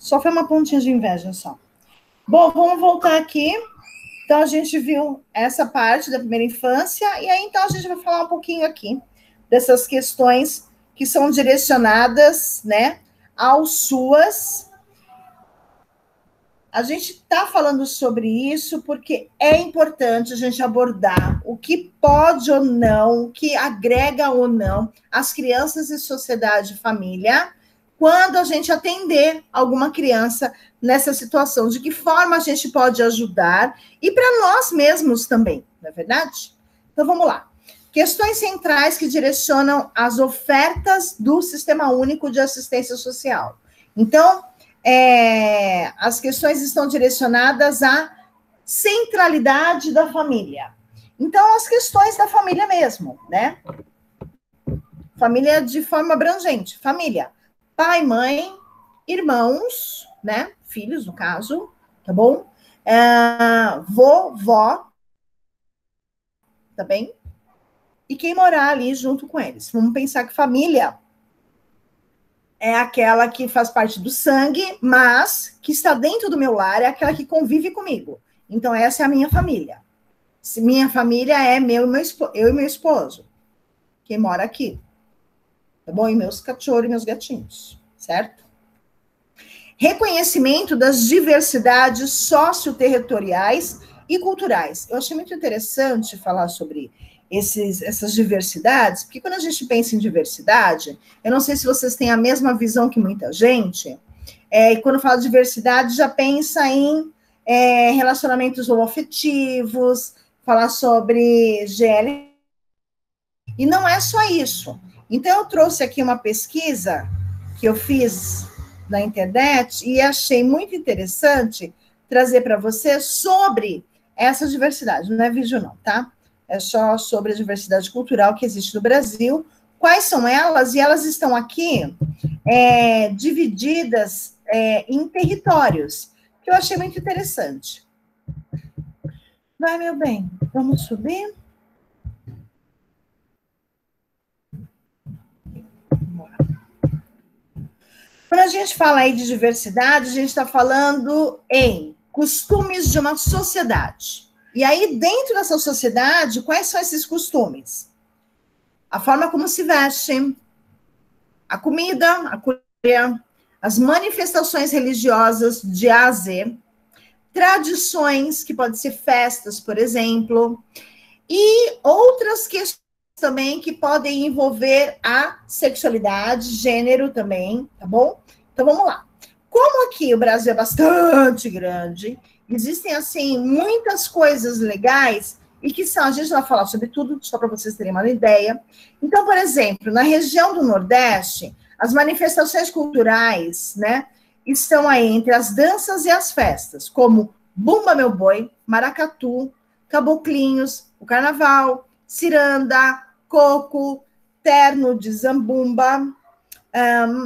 Só foi uma pontinha de inveja, só. Bom, vamos voltar aqui. Então, a gente viu essa parte da primeira infância, e aí, então, a gente vai falar um pouquinho aqui dessas questões que são direcionadas, né, aos SUAS. A gente está falando sobre isso porque é importante a gente abordar o que pode ou não, o que agrega ou não as crianças e sociedade e família, quando a gente atender alguma criança nessa situação, de que forma a gente pode ajudar, e para nós mesmos também, não é verdade? Então, vamos lá. Questões centrais que direcionam as ofertas do Sistema Único de Assistência Social. Então, as questões estão direcionadas à centralidade da família. Então, as questões da família mesmo, né? Família de forma abrangente. Família, pai, mãe, irmãos, né? Filhos, no caso, tá bom? Vó, tá bem? E quem morar ali junto com eles. Vamos pensar que família é aquela que faz parte do sangue, mas que está dentro do meu lar, é aquela que convive comigo. Então, essa é a minha família. Minha família é eu e meu esposo, quem mora aqui. Tá bom? E meus cachorros e meus gatinhos, certo? Reconhecimento das diversidades socioterritoriais e culturais. Eu achei muito interessante falar sobre essas diversidades, porque quando a gente pensa em diversidade, eu não sei se vocês têm a mesma visão que muita gente, e quando fala de diversidade, já pensa em relacionamentos homoafetivos, falar sobre GL, e não é só isso. Então, eu trouxe aqui uma pesquisa que eu fiz na internet e achei muito interessante trazer para você sobre essa diversidade. Não é vídeo não, tá? É só sobre a diversidade cultural que existe no Brasil. Quais são elas? E elas estão aqui divididas em territórios, que eu achei muito interessante. Vai, meu bem, vamos subir? Quando a gente fala aí de diversidade, a gente está falando em costumes de uma sociedade. E aí, dentro dessa sociedade, quais são esses costumes? A forma como se veste, a comida, a culinária, as manifestações religiosas de A a Z, tradições, que podem ser festas, por exemplo, e outras questões também que podem envolver a sexualidade, gênero também, tá bom? Então, vamos lá. Como aqui o Brasil é bastante grande, existem, assim, muitas coisas legais e que são, a gente vai falar sobre tudo, só para vocês terem uma ideia. Então, por exemplo, na região do Nordeste, as manifestações culturais, né, estão aí entre as danças e as festas, como Bumba Meu Boi, Maracatu, Caboclinhos, o Carnaval, Ciranda, Coco, Terno de Zambumba,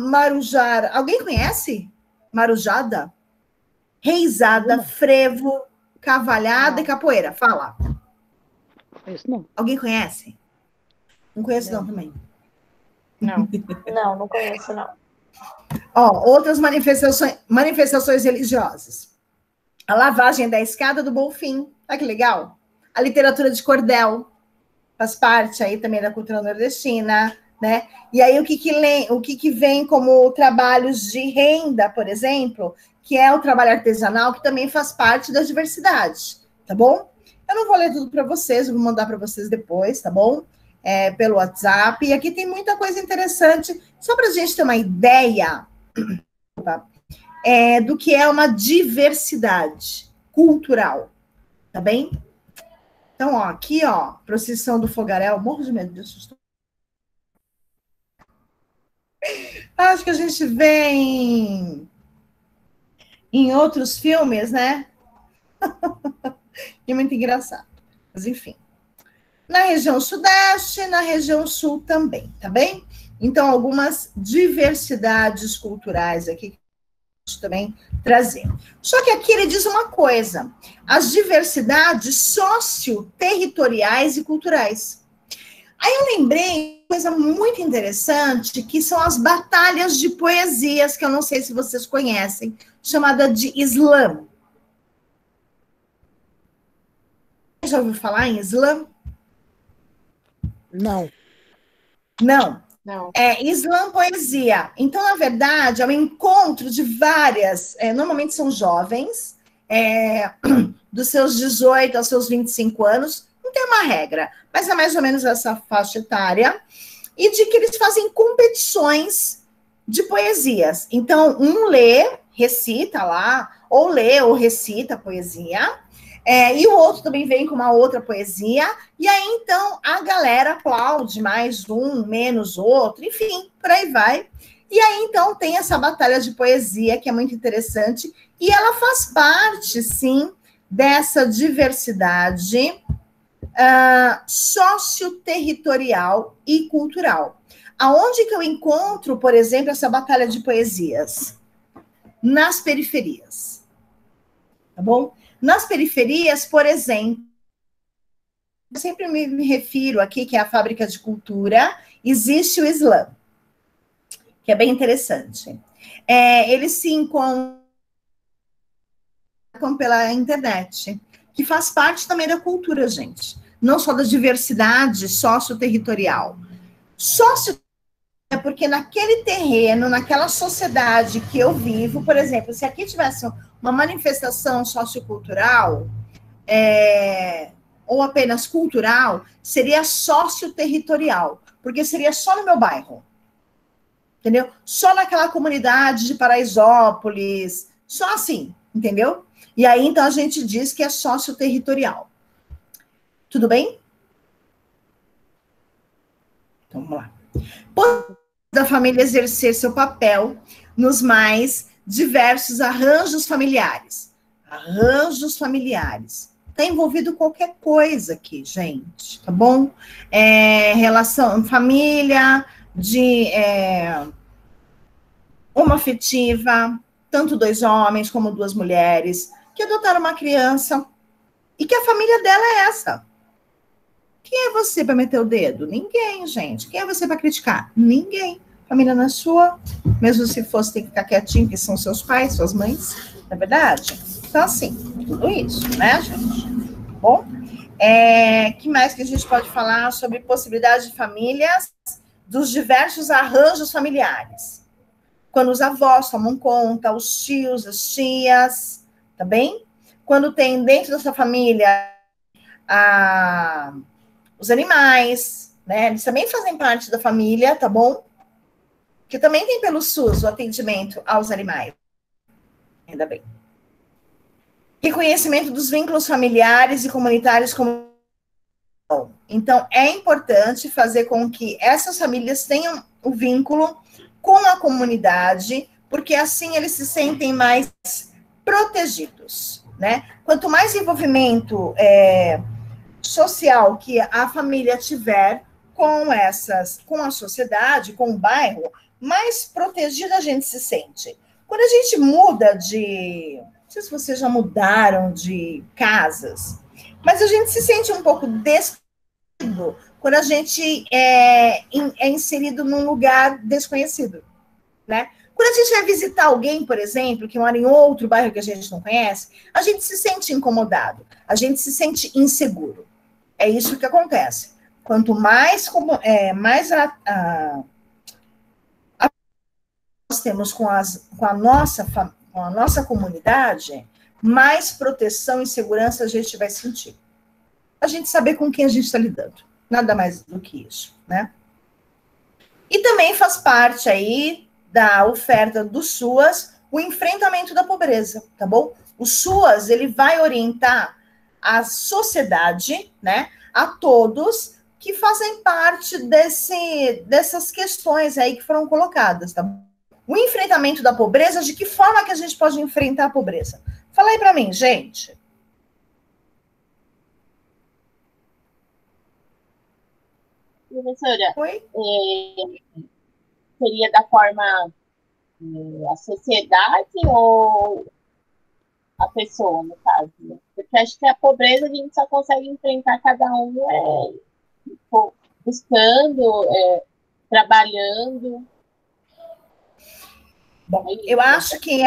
Marujara. Alguém conhece? Marujada? Reizada, frevo, cavalhada e capoeira. Fala. Isso não. Alguém conhece? Não conheço não também. Não conheço não. Ó, outras manifestações religiosas. A lavagem da escada do Bonfim. Olha que legal. A literatura de cordel faz parte aí também da cultura nordestina, né? E aí o que vem como trabalhos de renda, por exemplo, que é o trabalho artesanal, que também faz parte da diversidade, tá bom? Eu não vou ler tudo para vocês, eu vou mandar para vocês depois, tá bom? Pelo WhatsApp. E aqui tem muita coisa interessante, só para a gente ter uma ideia do que é uma diversidade cultural, tá bem? Então, ó, aqui, ó, procissão do fogaréu, morro de medo disso. Acho que a gente vê em outros filmes, né? É muito engraçado. Mas, enfim. Na região sudeste, na região sul também, tá bem? Então, algumas diversidades culturais aqui que a gente também trazer. Só que aqui ele diz uma coisa: as diversidades socioterritoriais e culturais. Eu lembrei uma coisa muito interessante, que são as batalhas de poesias, que eu não sei se vocês conhecem, chamada de slam. Já ouviu falar em slam? Não. Não. Não. É slam poesia. Então, na verdade, é um encontro de várias, normalmente são jovens, dos seus 18 aos seus 25 anos, não tem uma regra, mas é mais ou menos essa faixa etária, e de que eles fazem competições de poesias. Então, um lê, recita lá, ou lê ou recita a poesia, e o outro também vem com uma outra poesia, e aí, então, a galera aplaude mais um, menos outro, enfim, por aí vai. E aí, então, tem essa batalha de poesia, que é muito interessante, e ela faz parte, sim, dessa diversidade socioterritorial e cultural. Aonde que eu encontro, por exemplo, essa batalha de poesias? Nas periferias. Tá bom? Nas periferias, por exemplo, eu sempre me refiro aqui, que é a Fábrica de Cultura, existe o slam, que é bem interessante. Eles se encontram pela internet, que faz parte também da cultura, gente. Não só da diversidade socioterritorial. É porque naquele terreno, naquela sociedade que eu vivo, por exemplo, se aqui tivesse uma manifestação sociocultural, ou apenas cultural, seria socioterritorial, porque seria só no meu bairro, entendeu? Só naquela comunidade de Paraisópolis, só assim, entendeu? E aí, então, a gente diz que é socioterritorial. Tudo bem? Então, vamos lá. Da família exercer seu papel nos mais diversos arranjos familiares. Arranjos familiares. Está envolvido qualquer coisa aqui, gente, tá bom? Relação, família, de homoafetiva, tanto 2 homens como 2 mulheres, que adotaram uma criança e que a família dela é essa. Quem é você para meter o dedo? Ninguém, gente. Quem é você para criticar? Ninguém. A família não é sua. Mesmo se fosse, tem que ficar quietinho, que são seus pais, suas mães. Não é verdade? Então, assim, tudo isso, né, gente? Bom, que mais que a gente pode falar sobre possibilidade de famílias dos diversos arranjos familiares? Quando os avós tomam conta, os tios, as tias, tá bem? Quando tem dentro da sua família os animais, né? Eles também fazem parte da família, tá bom? Que também tem pelo SUS o atendimento aos animais. Ainda bem. Reconhecimento dos vínculos familiares e comunitários como. Então, é importante fazer com que essas famílias tenham o vínculo com a comunidade, porque assim eles se sentem mais protegidos, né? Quanto mais envolvimento social que a família tiver com a sociedade, com o bairro, mais protegida a gente se sente. Quando a gente muda não sei se vocês já mudaram de casas, mas a gente se sente um pouco desprotegido quando a gente é inserido num lugar desconhecido, né? Quando a gente vai visitar alguém, por exemplo, que mora em outro bairro que a gente não conhece, a gente se sente incomodado, a gente se sente inseguro. É isso que acontece. Quanto mais nós temos com a nossa comunidade, mais proteção e segurança a gente vai sentir. A gente saber com quem a gente está lidando. Nada mais do que isso, né? E também faz parte aí da oferta do SUAS o enfrentamento da pobreza, tá bom? O SUAS, ele vai orientar a sociedade, né, a todos que fazem parte dessas questões aí que foram colocadas, tá bom? O enfrentamento da pobreza, de que forma que a gente pode enfrentar a pobreza? Fala aí para mim, gente. Professora, Oi? Seria da forma a sociedade ou a pessoa, no caso? Né? Porque acho que a pobreza a gente só consegue enfrentar cada um buscando, trabalhando. Bom, eu acho que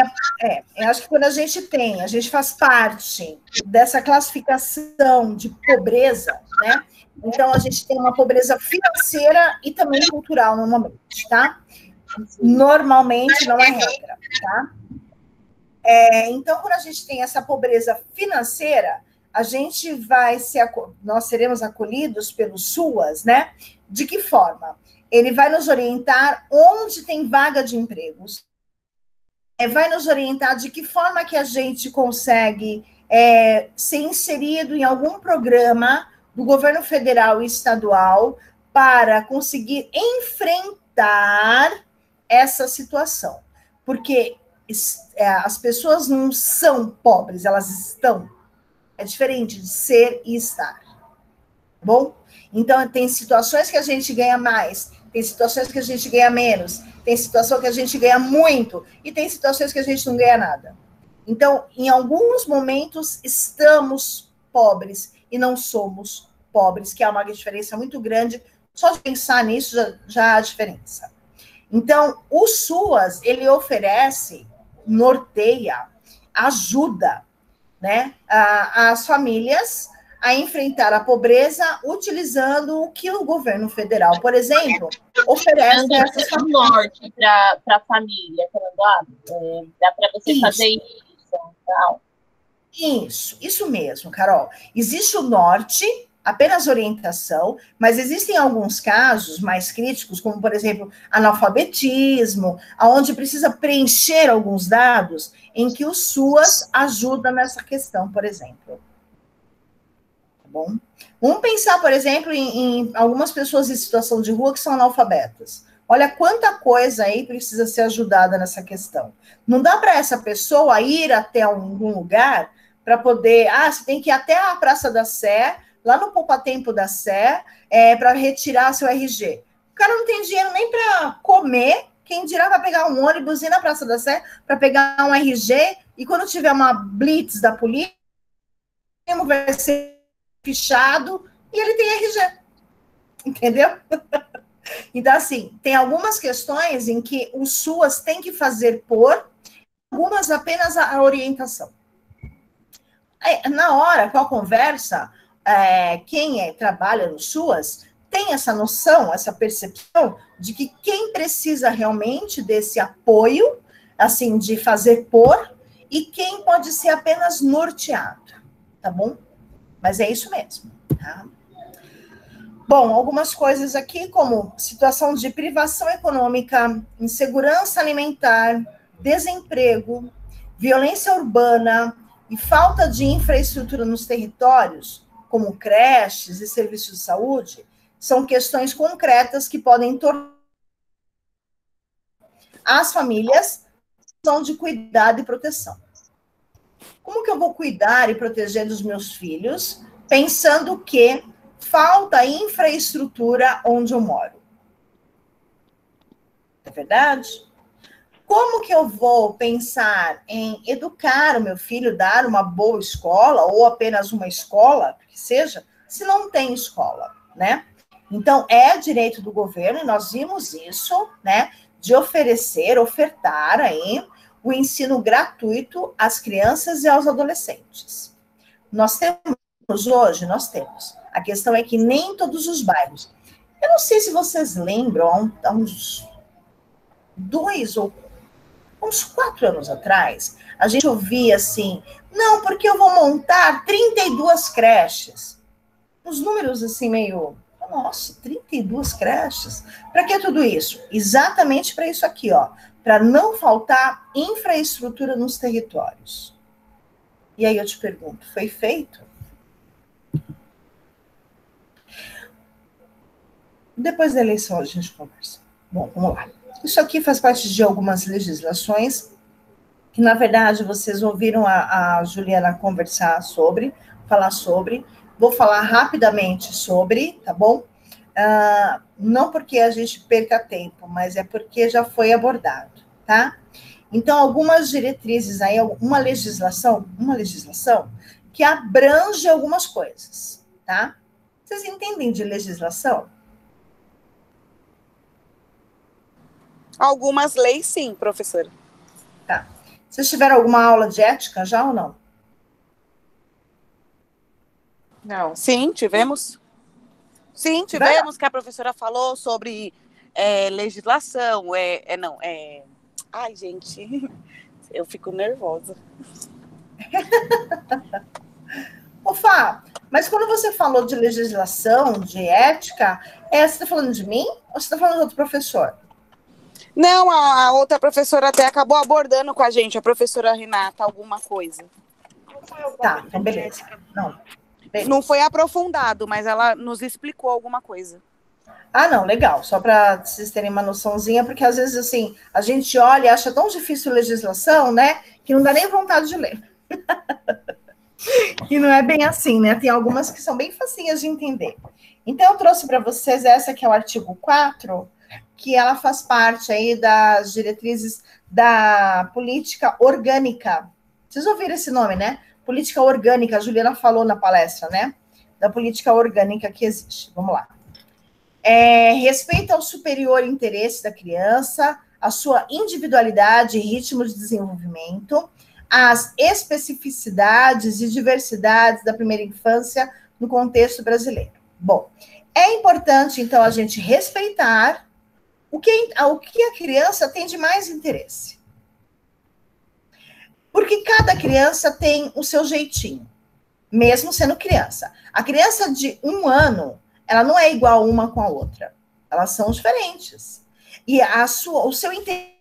quando a gente faz parte dessa classificação de pobreza, né? Então a gente tem uma pobreza financeira e também cultural normalmente, tá? Normalmente não é regra, tá? Então, quando a gente tem essa pobreza financeira, nós seremos acolhidos pelos SUAS, né? De que forma? Ele vai nos orientar onde tem vaga de empregos, vai nos orientar de que forma que a gente consegue ser inserido em algum programa do governo federal e estadual para conseguir enfrentar essa situação. Porque as pessoas não são pobres, elas estão. É diferente de ser e estar. Bom? Então, tem situações que a gente ganha mais, tem situações que a gente ganha menos, tem situação que a gente ganha muito, e tem situações que a gente não ganha nada. Então, em alguns momentos, estamos pobres e não somos pobres, que é uma diferença muito grande. Só de pensar nisso já há diferença. Então, o SUAS, ele oferece, norteia, ajuda, né, as famílias a enfrentar a pobreza utilizando o que o governo federal, por exemplo, oferece a essas famílias. Norte para a família, dá para você fazer isso. Tal. Isso mesmo, Carol. Existe o norte, apenas orientação, mas existem alguns casos mais críticos, como, por exemplo, analfabetismo, onde precisa preencher alguns dados, em que o SUAS ajuda nessa questão, por exemplo. Tá bom? Vamos pensar, por exemplo, em algumas pessoas em situação de rua que são analfabetas. Olha quanta coisa aí precisa ser ajudada nessa questão. Não dá para essa pessoa ir até algum lugar para poder... você tem que ir até a Praça da Sé, lá no Poupatempo da Sé, para retirar seu RG. O cara não tem dinheiro nem para comer, quem dirá vai pegar um ônibus e ir na Praça da Sé para pegar um RG, e quando tiver uma blitz da polícia, vai ser fichado e ele tem RG. Entendeu? Então, assim, tem algumas questões em que o SUAS tem que fazer algumas apenas a orientação. Na hora, com a conversa, quem trabalha no SUAS tem essa noção, essa percepção de que quem precisa realmente desse apoio, assim, de fazer e quem pode ser apenas norteado, tá bom? Mas é isso mesmo, tá? Bom, algumas coisas aqui, como situação de privação econômica, insegurança alimentar, desemprego, violência urbana e falta de infraestrutura nos territórios, como creches e serviços de saúde, são questões concretas que podem tornar as famílias de cuidado e proteção. Como que eu vou cuidar e proteger dos meus filhos, pensando que falta infraestrutura onde eu moro? É verdade? Como que eu vou pensar em educar o meu filho, dar uma boa escola, ou apenas uma escola, que seja, se não tem escola, né? Então, é direito do governo, e nós vimos isso, né, de ofertar aí o ensino gratuito às crianças e aos adolescentes. Nós temos hoje. A questão é que nem todos os bairros. Eu não sei se vocês lembram, há uns 4 anos atrás, a gente ouvia assim, não, porque eu vou montar 32 creches. Os números assim meio, nossa, 32 creches? Para que tudo isso? Exatamente para isso aqui, ó, para não faltar infraestrutura nos territórios. E aí eu te pergunto, foi feito? Depois da eleição a gente conversa. Bom, vamos lá. Isso aqui faz parte de algumas legislações que, na verdade, vocês ouviram a Juliana falar sobre. Vou falar rapidamente sobre, tá bom? Não porque a gente perca tempo, mas é porque já foi abordado, tá? Então, algumas diretrizes aí, uma legislação que abrange algumas coisas, tá? Vocês entendem de legislação? Algumas leis, sim, professora. Tá. Vocês tiveram alguma aula de ética já ou não? Não. Sim, tivemos. Sim, Tiveram? tivemos, que a professora falou sobre legislação, Ai, gente, eu fico nervosa. Ô, Fá, mas quando você falou de legislação, de ética, você está falando de mim ou você está falando de outro professor? Não, a outra professora até acabou abordando com a gente, a professora Renata, alguma coisa. Tá, então beleza. Não, beleza. Não foi aprofundado, mas ela nos explicou alguma coisa. Ah, não, legal. Só para vocês terem uma noçãozinha, porque às vezes, assim, a gente olha e acha tão difícil legislação, né, que não dá nem vontade de ler. E não é bem assim, né? Tem algumas que são bem facinhas de entender. Então, eu trouxe para vocês essa que é o artigo 4, que ela faz parte aí das diretrizes da política orgânica. Vocês ouviram esse nome, né? Política orgânica, a Juliana falou na palestra, né? Da política orgânica que existe. Vamos lá. Respeita ao superior interesse da criança, a sua individualidade e ritmo de desenvolvimento, as especificidades e diversidades da primeira infância no contexto brasileiro. Bom, é importante, então, a gente respeitar o que a criança tem de mais interesse. Porque cada criança tem o seu jeitinho, mesmo sendo criança. A criança de 1 ano, ela não é igual uma com a outra. Elas são diferentes. E o seu interesse,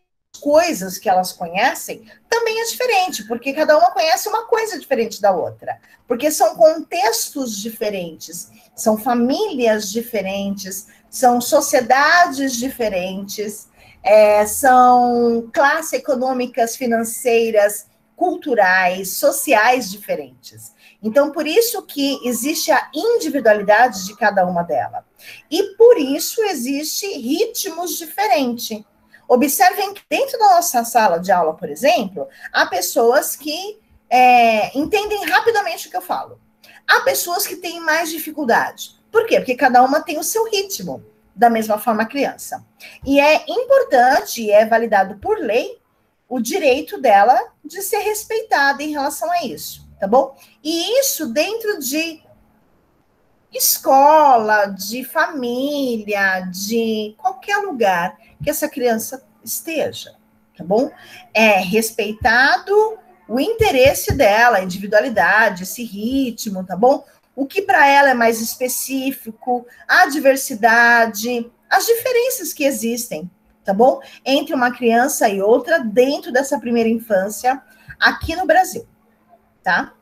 coisas que elas conhecem, também é diferente, porque cada uma conhece uma coisa diferente da outra. Porque são contextos diferentes, são famílias diferentes, são sociedades diferentes, são classes econômicas, financeiras, culturais, sociais diferentes. Então, por isso que existe a individualidade de cada uma delas. E por isso existe ritmos diferentes. Observem que dentro da nossa sala de aula, por exemplo, há pessoas que entendem rapidamente o que eu falo. Há pessoas que têm mais dificuldade. Por quê? Porque cada uma tem o seu ritmo, da mesma forma a criança. E é importante, e é validado por lei, o direito dela de ser respeitada em relação a isso, tá bom? E isso dentro de escola, de família, de qualquer lugar que essa criança esteja, tá bom? É respeitado o interesse dela, a individualidade, esse ritmo, tá bom? O que para ela é mais específico, a diversidade, as diferenças que existem, tá bom? Entre uma criança e outra dentro dessa primeira infância aqui no Brasil, tá?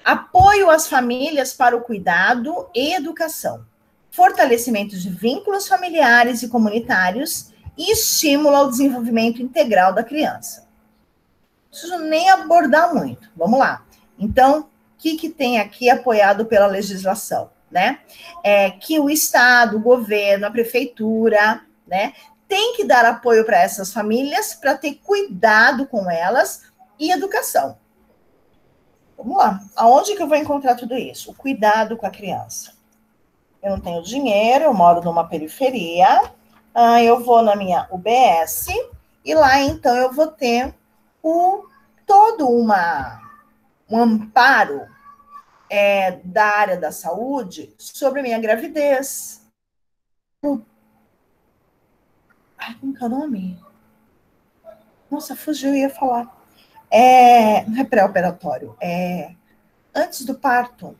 Apoio às famílias para o cuidado e educação, fortalecimento de vínculos familiares e comunitários e estímulo ao desenvolvimento integral da criança. Não preciso nem abordar muito, vamos lá. Então, o que tem aqui apoiado pela legislação, né? Que o Estado, o governo, a prefeitura, né, tem que dar apoio para essas famílias para ter cuidado com elas e educação. Vamos lá. Aonde que eu vou encontrar tudo isso? O cuidado com a criança. Eu não tenho dinheiro, eu moro numa periferia, eu vou na minha UBS e lá, então, eu vou ter todo um amparo da área da saúde sobre a minha gravidez. Como que é o nome? Nossa, fugiu, eu ia falar. Não é pré-operatório, antes do parto.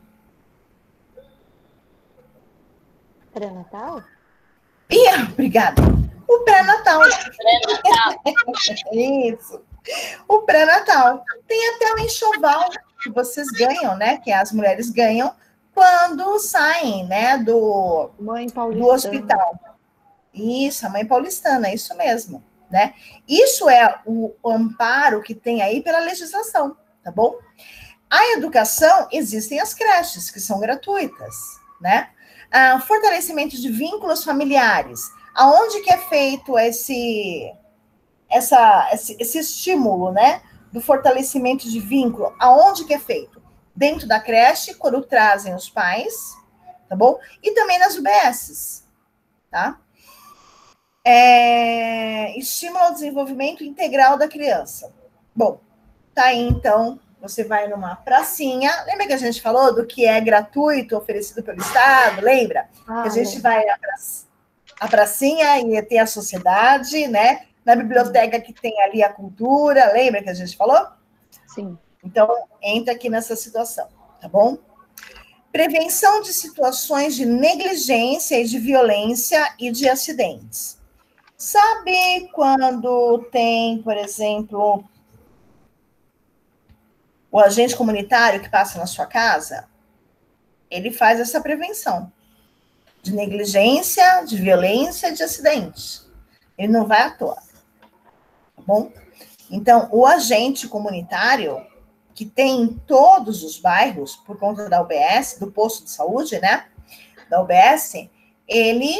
Pré-natal? Obrigada. O pré-natal. Isso. O pré-natal. Tem até o enxoval que vocês ganham, né? Que as mulheres ganham quando saem, né? Do hospital. Isso, a mãe paulistana, isso mesmo, né? Isso é o amparo que tem aí pela legislação, tá bom? A educação, existem as creches, que são gratuitas, né? Fortalecimento de vínculos familiares. Aonde que é feito esse estímulo, né? Do fortalecimento de vínculo. Aonde que é feito? Dentro da creche, quando trazem os pais, tá bom? E também nas UBSs, tá? Estímulo ao desenvolvimento integral da criança. Bom, tá aí, então, você vai numa pracinha. Lembra que a gente falou do que é gratuito, oferecido pelo Estado? Lembra? Que a gente vai à pracinha e tem a sociedade, né? Na biblioteca que tem ali a cultura. Lembra que a gente falou? Sim. Então, entra aqui nessa situação, tá bom? Prevenção de situações de negligência e de violência e de acidentes. Sabe quando tem, por exemplo, o agente comunitário que passa na sua casa? Ele faz essa prevenção de negligência, de violência, de acidentes. Ele não vai à toa, tá bom? Então, o agente comunitário, que tem em todos os bairros, por conta da UBS, do posto de saúde, né? Da UBS, ele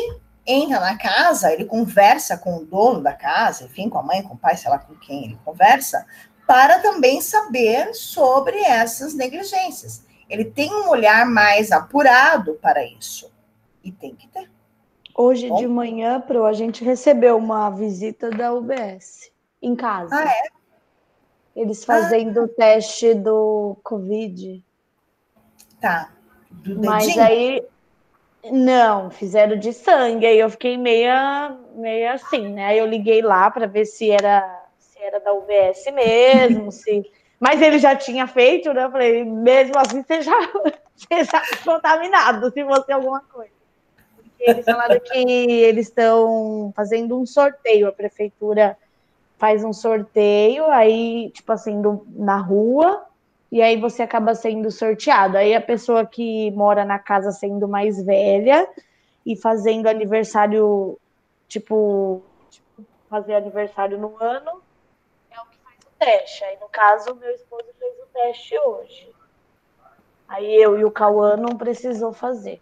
entra na casa, ele conversa com o dono da casa, enfim, com a mãe, com o pai, sei lá com quem ele conversa, para também saber sobre essas negligências. Ele tem um olhar mais apurado para isso. E tem que ter. Hoje de manhã, a gente recebeu uma visita da UBS em casa. Ah, é? Eles fazendo o teste do Covid. Tá. Do Mas dedinho? aí, não, fizeram de sangue. Aí eu fiquei meia assim, né? Aí eu liguei lá para ver se era da UBS mesmo, mas ele já tinha feito, né? Eu falei, mesmo assim, você já contaminado, se fosse alguma coisa. Porque eles falaram que eles estão fazendo um sorteio, a prefeitura faz um sorteio, aí, tipo assim, na rua, e aí você acaba sendo sorteado. Aí a pessoa que mora na casa sendo mais velha e fazendo aniversário, tipo fazer aniversário no ano, é o que faz o teste. Aí, no caso, meu esposo fez o teste hoje. Aí eu e o Cauã não precisou fazer.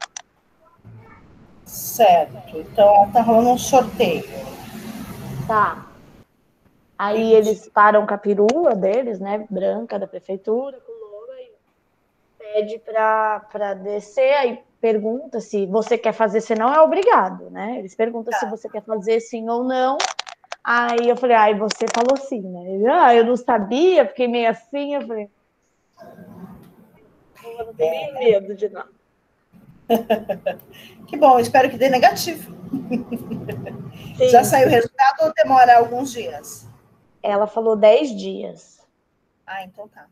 Certo. Então, tá rolando um sorteio. Tá. Aí eles param com a perua deles, né? Branca, da prefeitura, com o logo, aí pede para descer, aí pergunta se você quer fazer, se não é obrigado, né? Eles perguntam se você quer fazer sim ou não. Aí eu falei, você falou sim, né? Ele, eu não sabia, fiquei meio assim, eu falei, eu não tenho nem medo de nada. Que bom, espero que dê negativo. Sim. Já saiu o resultado ou demora alguns dias? Ela falou 10 dias. Ah, então tá.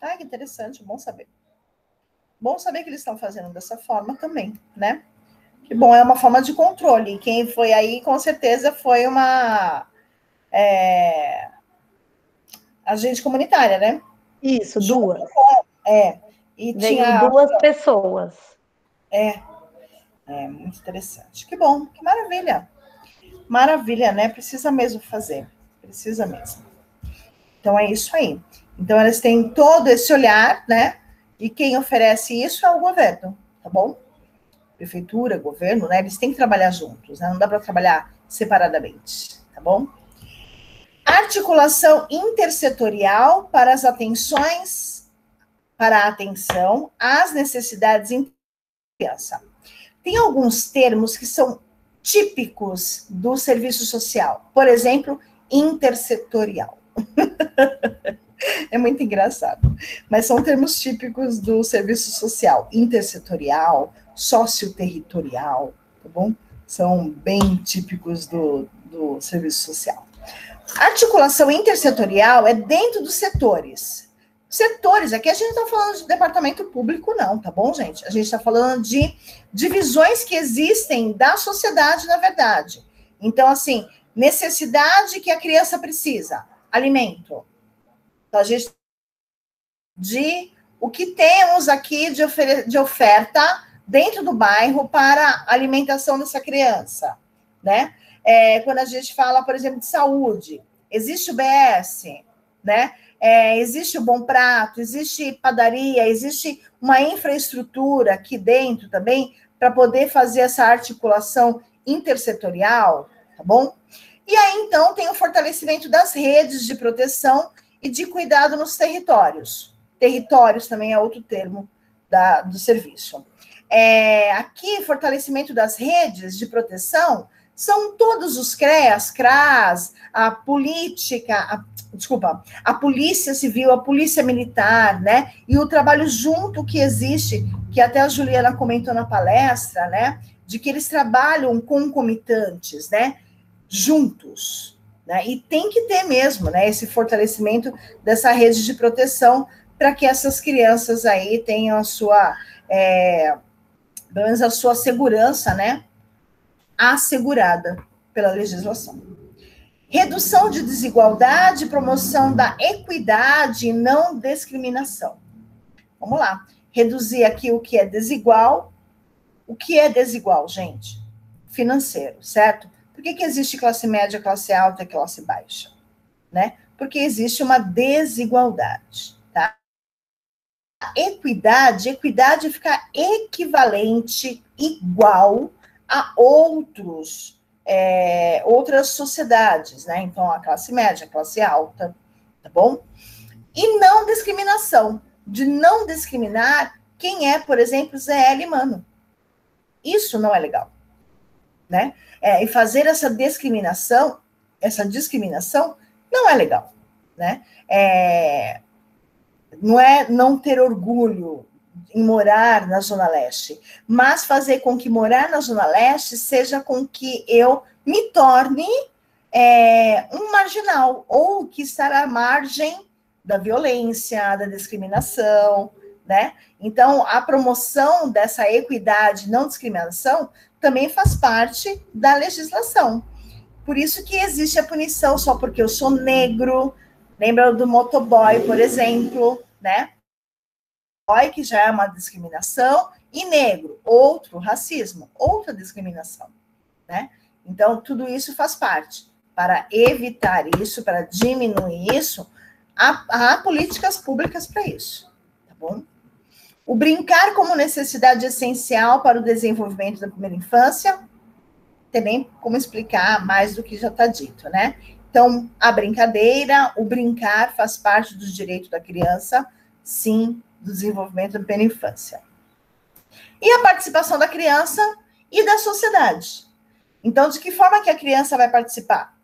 Ah, que interessante, bom saber. Bom saber que eles estão fazendo dessa forma também, né? Que bom, é uma forma de controle. Quem foi aí, com certeza, foi uma agente comunitária, né? Isso, duas. E veio tinha 2 pessoas. Muito interessante. Que bom, que maravilha. Maravilha, né? Precisa mesmo fazer. Precisa mesmo. Então, é isso aí. Então, eles têm todo esse olhar, né? E quem oferece isso é o governo, tá bom? Prefeitura, governo, né? Eles têm que trabalhar juntos, né? Não dá para trabalhar separadamente, tá bom? Articulação intersetorial para as atenções, para a atenção às necessidades em criança. Tem alguns termos que são típicos do serviço social. Por exemplo, intersetorial. É muito engraçado. Mas são termos típicos do serviço social. Intersetorial, socioterritorial, tá bom? São bem típicos do serviço social. A articulação intersetorial é dentro dos setores. Setores, aqui a gente não está falando de departamento público, não, tá bom, gente? A gente está falando de divisões que existem da sociedade, na verdade. Então, assim, necessidade que a criança precisa, alimento. Então, a gente de o que temos aqui de oferta dentro do bairro para a alimentação dessa criança, né? Quando a gente fala, por exemplo, de saúde, existe o BS, né? Existe o Bom Prato, existe padaria, existe uma infraestrutura aqui dentro também para poder fazer essa articulação intersetorial, tá bom? E aí, então, tem o fortalecimento das redes de proteção e de cuidado nos territórios. Territórios também é outro termo do serviço. Aqui, fortalecimento das redes de proteção São todos os CREAS, CRAS, a Polícia Civil, a Polícia Militar, né? E o trabalho junto que existe, que até a Juliana comentou na palestra, né? De que eles trabalham concomitantes, né? Juntos, né? E tem que ter mesmo, né? Esse fortalecimento dessa rede de proteção para que essas crianças aí tenham a sua, pelo menos a sua segurança, né? Assegurada pela legislação. Redução de desigualdade, promoção da equidade e não discriminação. Vamos lá. Reduzir aqui o que é desigual. O que é desigual, gente? Financeiro, certo? Por que existe classe média, classe alta e classe baixa? Né? Porque existe uma desigualdade, tá? Equidade é ficar equivalente, igual a outras sociedades, né? Então, a classe média, a classe alta, tá bom? E não discriminação, de não discriminar quem é, por exemplo, ZL Mano. Isso não é legal, né? E fazer essa discriminação não é legal, né? Não é não ter orgulho em morar na Zona Leste, mas fazer com que morar na Zona Leste seja com que eu me torne um marginal, ou que estar à margem da violência, da discriminação, né? Então, a promoção dessa equidade e não discriminação também faz parte da legislação. Por isso que existe a punição só porque eu sou negro. Lembra do motoboy, por exemplo, né? Que já é uma discriminação, e negro, outro racismo, outra discriminação, né? Então, tudo isso faz parte. Para evitar isso, para diminuir isso, há políticas públicas para isso, tá bom? O brincar como necessidade essencial para o desenvolvimento da primeira infância, tem nem como explicar mais do que já está dito, né? Então, a brincadeira, o brincar faz parte dos direitos da criança, sim, do desenvolvimento da primeira infância. E a participação da criança e da sociedade. Então, de que forma que a criança vai participar?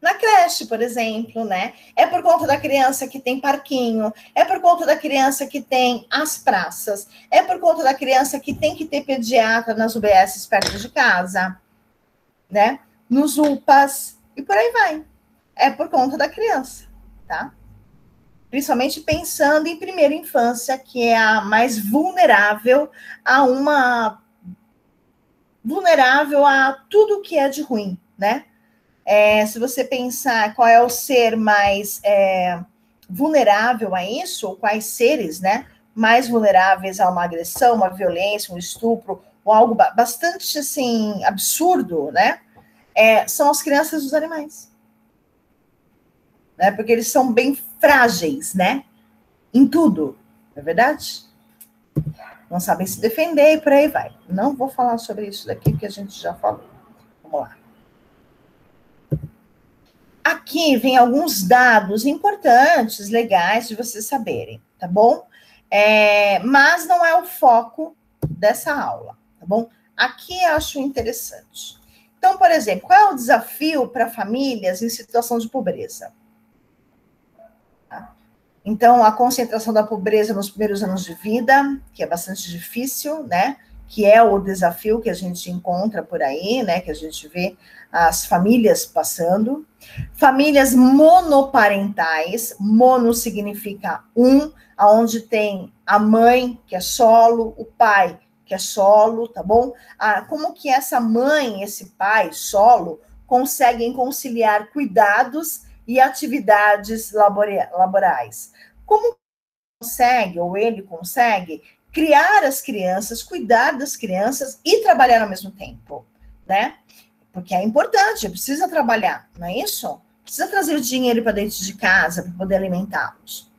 Na creche, por exemplo, né? É por conta da criança que tem parquinho, é por conta da criança que tem as praças, é por conta da criança que tem que ter pediatra nas UBSs perto de casa, né? Nos UPAs, e por aí vai. É por conta da criança, tá? Principalmente pensando em primeira infância, que é a mais vulnerável a tudo que é de ruim, né? Se você pensar qual é o ser mais vulnerável a isso, ou quais seres, né, mais vulneráveis a uma agressão, uma violência, um estupro, ou algo bastante, assim, absurdo, né, são as crianças e os animais. Né, porque eles são bem frágeis, né, em tudo, não é verdade? Não sabem se defender e por aí vai. Não vou falar sobre isso daqui, porque a gente já falou. Vamos lá. Aqui vem alguns dados importantes, legais, de vocês saberem, tá bom? Mas não é o foco dessa aula, tá bom? Aqui eu acho interessante. Então, por exemplo, qual é o desafio para famílias em situação de pobreza? Tá? Então, a concentração da pobreza nos primeiros anos de vida, que é bastante difícil, né? Que é o desafio que a gente encontra por aí, né? Que a gente vê as famílias passando. Famílias monoparentais, mono significa aonde tem a mãe, que é solo, o pai, que é solo, tá bom? Como que essa mãe, esse pai solo, conseguem conciliar cuidados e atividades laborais? Como consegue, ou ele consegue, criar as crianças, cuidar das crianças e trabalhar ao mesmo tempo, né? Porque é importante, precisa trabalhar, não é isso? Precisa trazer dinheiro para dentro de casa para poder alimentá-los.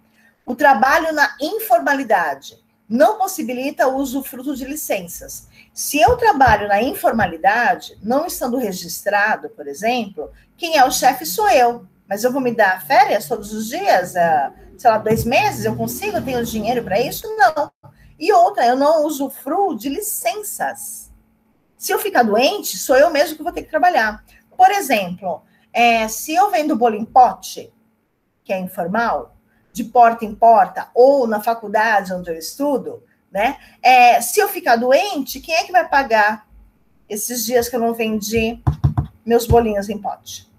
O trabalho na informalidade não possibilita o usufruto de licenças. Se eu trabalho na informalidade, não estando registrado, por exemplo, quem é o chefe sou eu. Mas eu vou me dar férias todos os dias, sei lá, 2 meses, eu consigo, eu tenho dinheiro para isso? Não. E outra, eu não usufruo de licenças. Se eu ficar doente, sou eu mesmo que vou ter que trabalhar. Por exemplo, se eu vendo bolo em pote, que é informal, de porta em porta, ou na faculdade onde eu estudo, né? Se eu ficar doente, quem é que vai pagar esses dias que eu não vendi meus bolinhos em pote?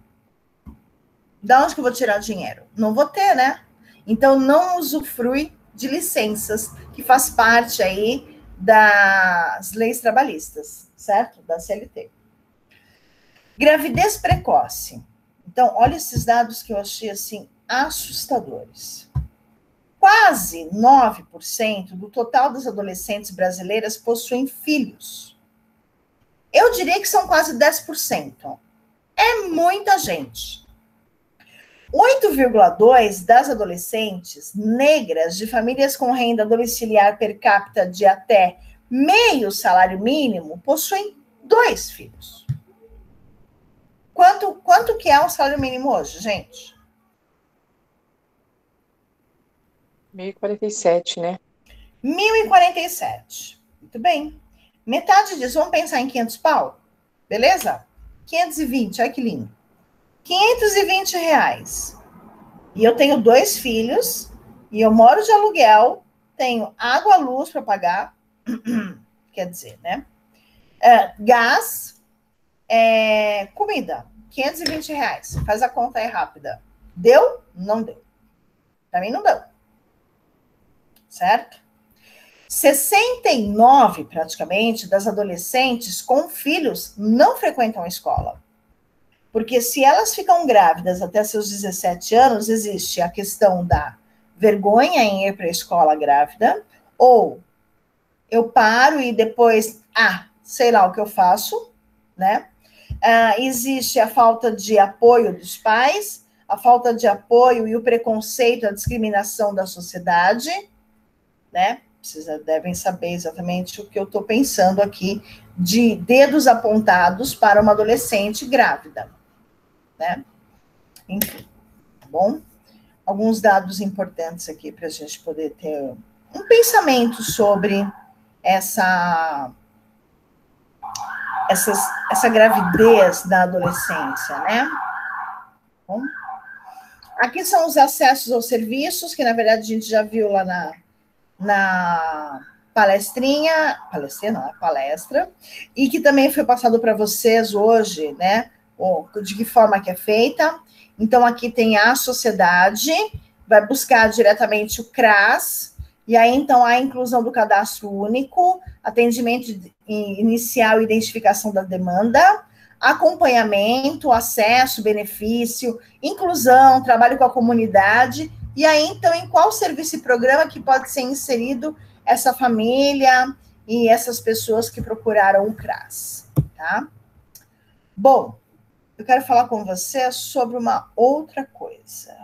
Da onde que eu vou tirar dinheiro? Não vou ter, né? Então, não usufrui de licenças, que faz parte aí das leis trabalhistas, certo? Da CLT. Gravidez precoce. Então, olha esses dados que eu achei, assim, assustadores. Quase 9% do total das adolescentes brasileiras possuem filhos. Eu diria que são quase 10%. É muita gente. 8,2% das adolescentes negras de famílias com renda domiciliar per capita de até meio salário mínimo possuem 2 filhos. Quanto que é o salário mínimo hoje, gente? 1.047, né? 1.047. Muito bem. Metade disso, vamos pensar em 500 pau? Beleza? 520, olha que lindo. R$520. E eu tenho 2 filhos, e eu moro de aluguel, tenho água, luz para pagar, quer dizer, né? Gás, comida, R$520. Faz a conta aí rápida. Deu? Não deu. Para mim não deu. Certo? 69, praticamente, das adolescentes com filhos não frequentam a escola. Porque se elas ficam grávidas até seus 17 anos, existe a questão da vergonha em ir para a escola grávida, ou eu paro e depois, sei lá o que eu faço, né? Existe a falta de apoio dos pais, a falta de apoio e o preconceito, a discriminação da sociedade, né? Vocês devem saber exatamente o que eu estou pensando aqui, de dedos apontados para uma adolescente grávida, né? Enfim, tá bom? Alguns dados importantes aqui para a gente poder ter um pensamento sobre essa gravidez da adolescência, né? Bom, aqui são os acessos aos serviços, que na verdade a gente já viu lá na palestra, e que também foi passado para vocês hoje, né? De que forma que é feita. Então, aqui tem a sociedade, vai buscar diretamente o CRAS, e aí, então, a inclusão do cadastro único, atendimento inicial e identificação da demanda, acompanhamento, acesso, benefício, inclusão, trabalho com a comunidade, e aí, então, em qual serviço e programa que pode ser inserido essa família e essas pessoas que procuraram o CRAS, tá? Bom, eu quero falar com você sobre uma outra coisa,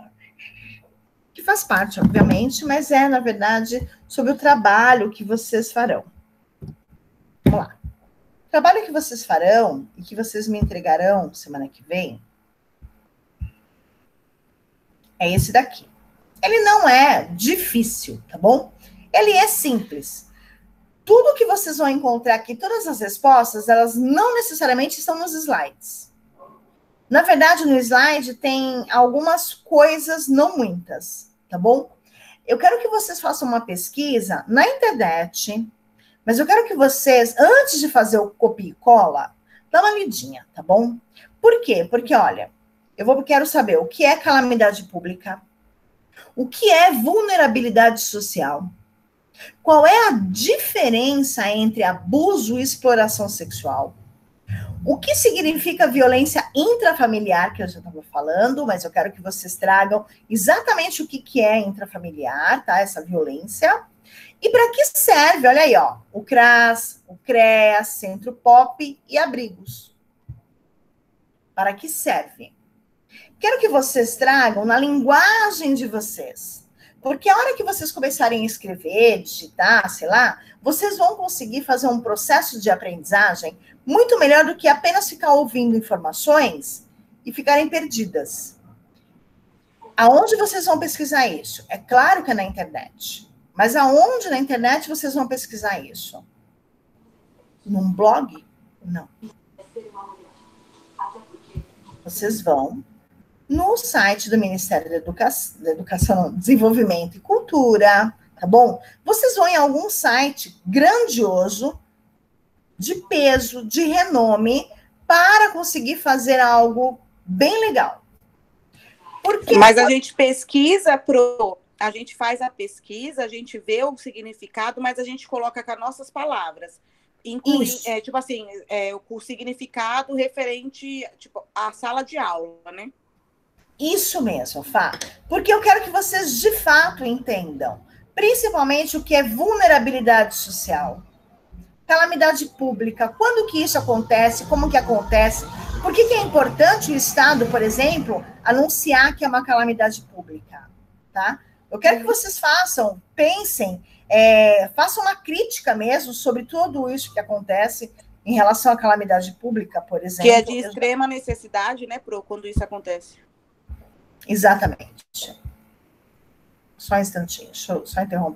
que faz parte, obviamente, mas na verdade, sobre o trabalho que vocês farão. Vamos lá. O trabalho que vocês farão e que vocês me entregarão semana que vem é esse daqui. Ele não é difícil, tá bom? Ele é simples. Tudo que vocês vão encontrar aqui, todas as respostas, elas não necessariamente estão nos slides. Na verdade, no slide tem algumas coisas, não muitas, tá bom? Eu quero que vocês façam uma pesquisa na internet, mas eu quero que vocês, antes de fazer o copia e cola, dá uma lidinha, tá bom? Por quê? Porque, olha, quero saber o que é calamidade pública, o que é vulnerabilidade social, qual é a diferença entre abuso e exploração sexual, o que significa violência intrafamiliar, que eu já estava falando, mas eu quero que vocês tragam exatamente o que é intrafamiliar, tá? Essa violência. E para que serve? Olha aí, ó, o CRAS, o CREAS, Centro Pop e abrigos. Para que serve? Quero que vocês tragam na linguagem de vocês. Porque a hora que vocês começarem a escrever, digitar, sei lá, vocês vão conseguir fazer um processo de aprendizagem muito melhor do que apenas ficar ouvindo informações e ficarem perdidas. Aonde vocês vão pesquisar isso? É claro que é na internet. Mas aonde na internet vocês vão pesquisar isso? Num blog? Não. Vocês vão no site do Ministério da Educação, Desenvolvimento e Cultura, tá bom? Vocês vão em algum site grandioso, de peso, de renome, para conseguir fazer algo bem legal. Porque mas a gente pesquisa a gente faz a pesquisa, a gente vê o significado, mas a gente coloca com as nossas palavras. Inclui, tipo assim, o significado referente, tipo, à sala de aula, né? Isso mesmo, Fá. Porque eu quero que vocês, de fato, entendam. Principalmente o que é vulnerabilidade social. Calamidade pública. Quando que isso acontece? Como que acontece? Por que é importante o Estado, por exemplo, anunciar que é uma calamidade pública? Tá? Eu quero que vocês pensem, façam uma crítica mesmo sobre tudo isso que acontece em relação à calamidade pública, por exemplo. Que é de extrema necessidade, né, Pro, quando isso acontece. Exatamente. Só um instantinho, deixa eu só interromper.